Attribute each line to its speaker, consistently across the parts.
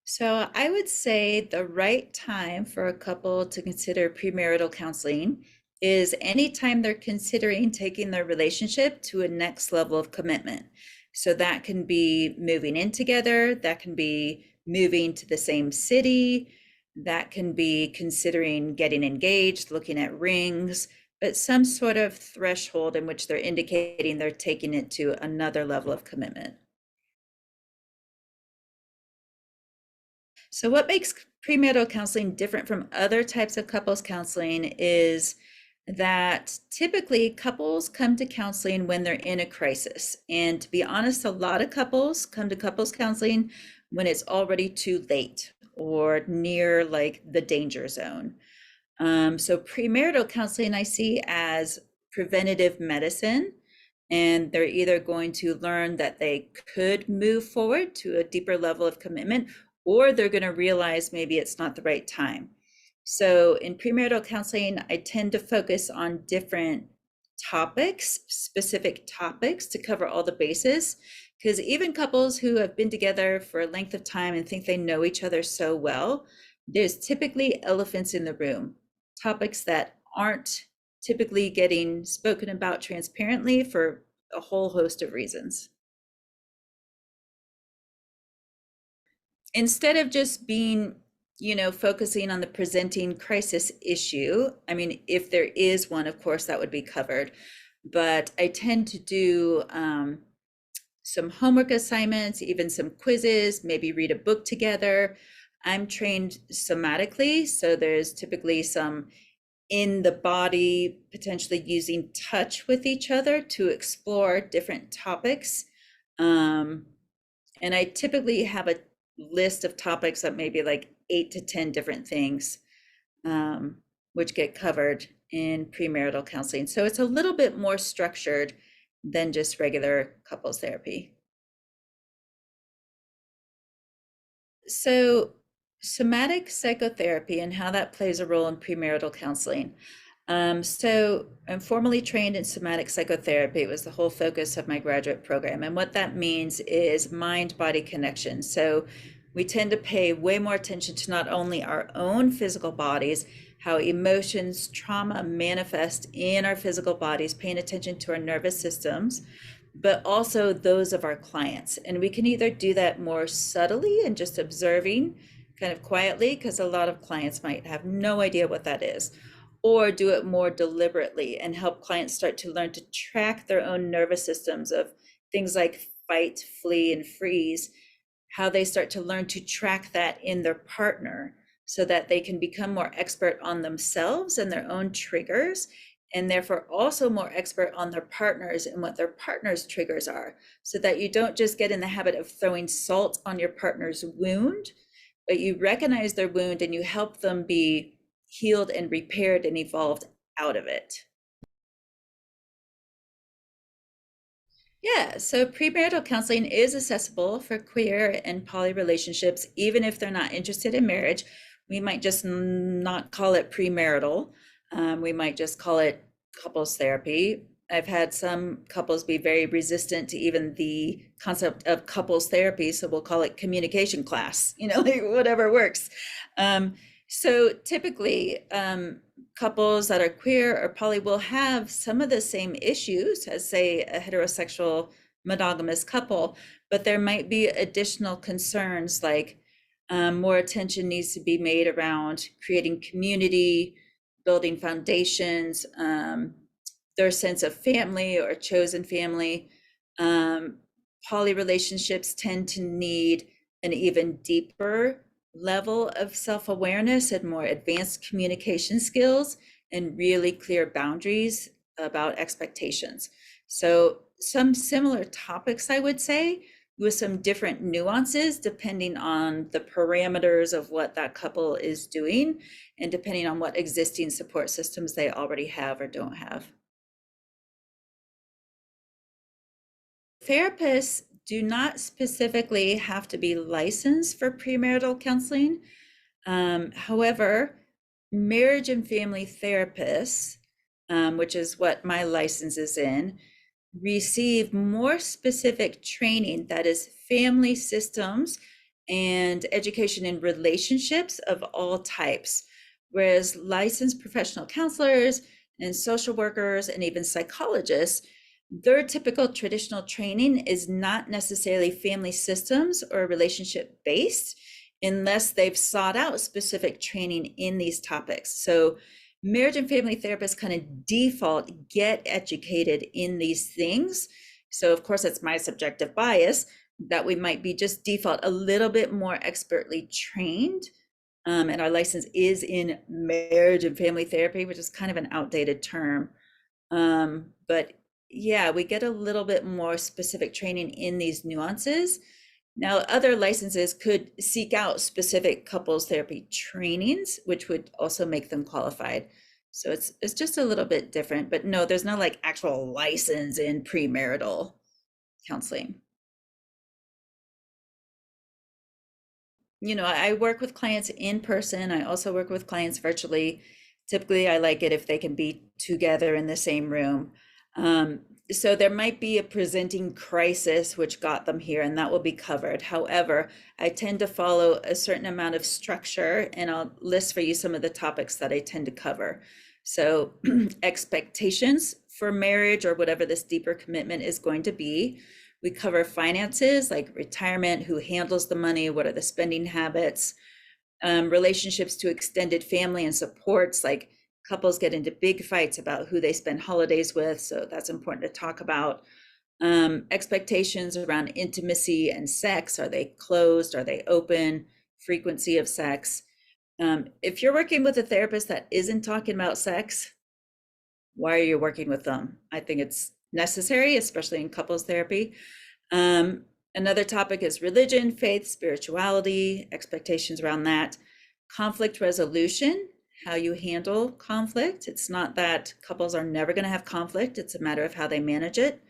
Speaker 1: So I would say the right time for a couple to consider premarital counseling is anytime they're considering taking their relationship to a next level of commitment. So that can be moving in together, that can be moving to the same city, that can be considering getting engaged, looking at rings, but some sort of threshold in which they're indicating they're taking it to another level of commitment. So, what makes premarital counseling different from other types of couples counseling is that typically couples come to counseling when they're in a crisis. And to be honest, a lot of couples come to couples counseling when it's already too late or near like the danger zone. So, premarital counseling I see as preventative medicine. And they're either going to learn that they could move forward to a deeper level of commitment, or they're going to realize maybe it's not the right time. So in premarital counseling, I tend to focus on different topics, specific topics to cover all the bases. Because even couples who have been together for a length of time and think they know each other so well, there's typically elephants in the room, topics that aren't typically getting spoken about transparently for a whole host of reasons. Instead of just being, focusing on the presenting crisis issue, I mean, if there is one, of course, that would be covered. But I tend to do some homework assignments, even some quizzes, maybe read a book together. I'm trained somatically, so there's typically some in the body, potentially using touch with each other to explore different topics. Um, and I typically have a list of topics that maybe like 8 to 10 different things, which get covered in premarital counseling. So it's a little bit more structured than just regular couples therapy. So, somatic psychotherapy and how that plays a role in premarital counseling. So, I'm formally trained in somatic psychotherapy. It was the whole focus of my graduate program. And what that means is mind body connection. So, we tend to pay way more attention to not only our own physical bodies, how emotions, trauma manifest in our physical bodies, paying attention to our nervous systems, but also those of our clients. And we can either do that more subtly and just observing kind of quietly, because a lot of clients might have no idea what that is, or do it more deliberately and help clients start to learn to track their own nervous systems of things like fight, flee, and freeze, how they start to learn to track that in their partner so that they can become more expert on themselves and their own triggers, and therefore also more expert on their partners and what their partner's triggers are, so that you don't just get in the habit of throwing salt on your partner's wound, but you recognize their wound and you help them be healed and repaired and evolved out of it. Yeah, so premarital counseling is accessible for queer and poly relationships, even if they're not interested in marriage. We might just not call it premarital. We might just call it couples therapy. I've had some couples be very resistant to even the concept of couples therapy, so we'll call it communication class, like whatever works. So typically, couples that are queer or poly will have some of the same issues as, say, a heterosexual monogamous couple, but there might be additional concerns like more attention needs to be made around creating community, building foundations, their sense of family or chosen family. Poly relationships tend to need an even deeper level of self-awareness and more advanced communication skills and really clear boundaries about expectations. So some similar topics, I would say, with some different nuances depending on the parameters of what that couple is doing and depending on what existing support systems they already have or don't have. Therapists do not specifically have to be licensed for premarital counseling. However, marriage and family therapists, which is what my license is in, receive more specific training that is family systems and education in relationships of all types. Whereas licensed professional counselors and social workers and even psychologists, their typical traditional training is not necessarily family systems or relationship based unless they've sought out specific training in these topics. So marriage and family therapists kind of default get educated in these things. So of course, it's my subjective bias that we might be just default a little bit more expertly trained. And our license is in marriage and family therapy, which is kind of an outdated term. But yeah, we get a little bit more specific training in these nuances. Now, other licenses could seek out specific couples therapy trainings, which would also make them qualified. So it's just a little bit different, but no, there's no like actual license in premarital counseling. I work with clients in person. I also work with clients virtually. Typically, I like it if they can be together in the same room. Um, so there might be a presenting crisis which got them here, and that will be covered. However, I tend to follow a certain amount of structure, and I'll list for you some of the topics that I tend to cover. So expectations for marriage or whatever this deeper commitment is going to be. We cover finances like retirement, who handles the money, what are the spending habits, relationships to extended family and supports, like couples get into big fights about who they spend holidays with. So that's important to talk about. Expectations around intimacy and sex. Are they closed? Are they open? Frequency of sex. If you're working with a therapist that isn't talking about sex, why are you working with them? I think it's necessary, especially in couples therapy. Another topic is religion, faith, spirituality, expectations around that. Conflict resolution, how you handle conflict. It's not that couples are never going to have conflict, it's a matter of how they manage it.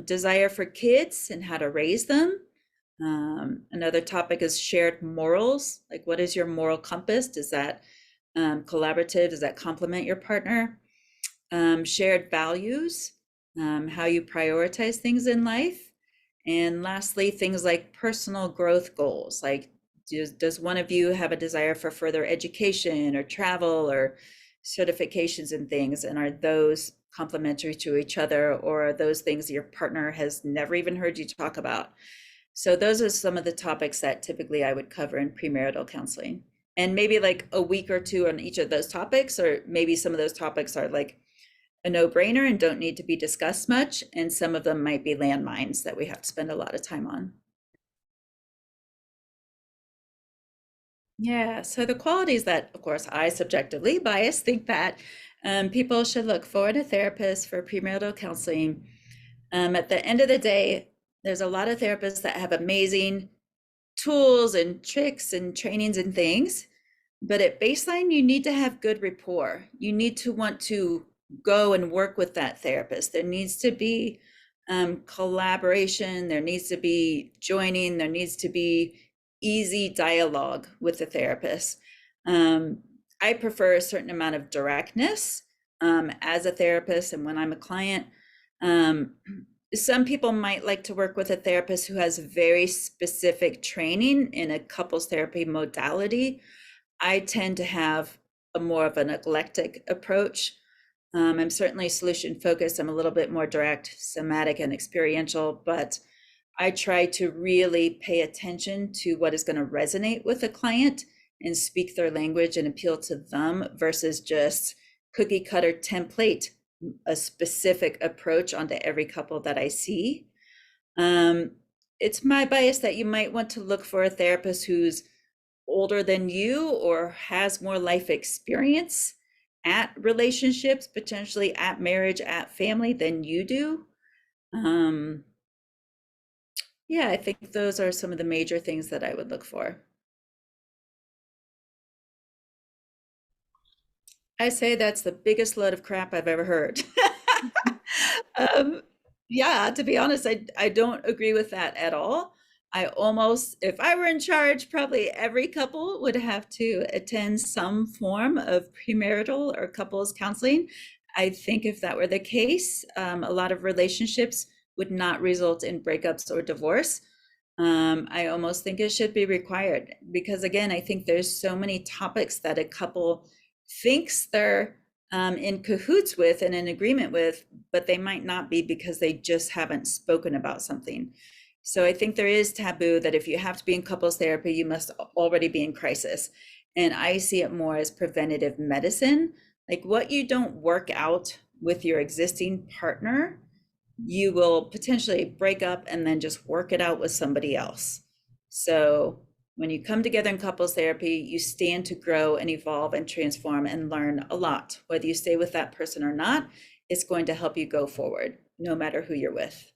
Speaker 1: Desire for kids and how to raise them. Another topic is shared morals, like what is your moral compass? Does that collaborative? Does that complement your partner? Shared values, how you prioritize things in life. And lastly, things like personal growth goals, like does one of you have a desire for further education or travel or certifications and things? And are those complementary to each other, or are those things your partner has never even heard you talk about? So those are some of the topics that typically I would cover in premarital counseling. And maybe like a week or two on each of those topics, or maybe some of those topics are like a no-brainer and don't need to be discussed much, and some of them might be landmines that we have to spend a lot of time on. Yeah, so the qualities that, of course, I subjectively biased think that people should look for in a therapist for premarital counseling. At the end of the day, there's a lot of therapists that have amazing tools and tricks and trainings and things, but at baseline, you need to have good rapport. You need to want to go and work with that therapist. There needs to be collaboration. There needs to be joining. There needs to be easy dialogue with the therapist. I prefer a certain amount of directness as a therapist and when I'm a client. Some people might like to work with a therapist who has very specific training in a couples therapy modality. I tend to have a more of an eclectic approach. I'm certainly solution focused. I'm a little bit more direct, somatic, and experiential, but I try to really pay attention to what is going to resonate with a client and speak their language and appeal to them versus just cookie cutter template a specific approach onto every couple that I see. It's my bias that you might want to look for a therapist who's older than you or has more life experience at relationships, potentially at marriage, at family than you do. Yeah, I think those are some of the major things that I would look for. I say that's the biggest load of crap I've ever heard. Um, yeah, to be honest, I don't agree with that at all. I almost, if I were in charge, probably every couple would have to attend some form of premarital or couples counseling. I think if that were the case, a lot of relationships would not result in breakups or divorce. I almost think it should be required because, again, I think there's so many topics that a couple thinks they're in cahoots with and in agreement with, but they might not be because they just haven't spoken about something. So I think there is taboo that if you have to be in couples therapy, you must already be in crisis. And I see it more as preventative medicine, like what you don't work out with your existing partner you will potentially break up and then just work it out with somebody else. So when you come together in couples therapy, you stand to grow and evolve and transform and learn a lot. Whether you stay with that person or not, it's going to help you go forward, no matter who you're with.